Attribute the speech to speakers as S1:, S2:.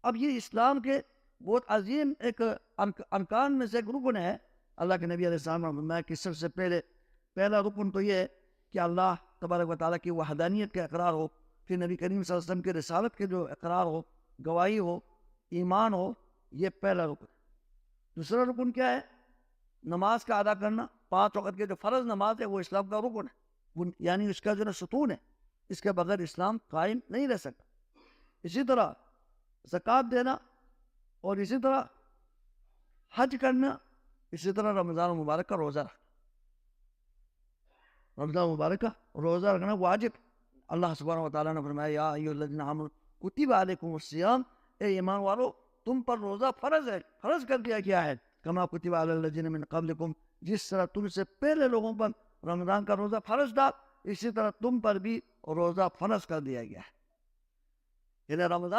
S1: اب یہ اسلام کے بہت عظیم ایک ارکان میں سے ایک رکن ہے. اللہ کے نبی علیہ السلام نے فرمایا کہ سب سے پہلا رکن تو یہ ہے کہ اللہ تبارک و تعالیٰ کی وحدانیت کا اقرار ہو، پھر نبی کریم صلی اللہ علیہ وسلم کی رسالت کے جو اقرار ہو، گواہی ہو، ایمان ہو. یہ پہلا رکن. دوسرا رکن کیا ہے؟ نماز کا ادا کرنا. 5 وقت کے جو فرض نماز ہے وہ اسلام کا رکن ہے، یعنی اس کا جو ستون ہے، اس کے بغیر اسلام قائم نہیں رہ سکتا. اسی طرح زکوٰۃ دینا، اور اسی طرح حج کرنا، اسی طرح رمضان مبارک کا روزہ رکھنا. رمضان مبارک کا روزہ رکھنا واجب. اللہ سبحانہ و تعالیٰ نے فرمایا یا ایھا الذین آمنوا کتب علیکم الصیام، اے ایمان والو تم پر روزہ فرض ہے، فرض کر دیا گیا ہے. کما کتب علی الذین من قبلکم، جس طرح تم سے پہلے لوگوں پر رمضان کا روزہ فرض تھا، اسی طرح تم پر بھی روزہ فرض کر دیا گیا ہے. یعنی رمضان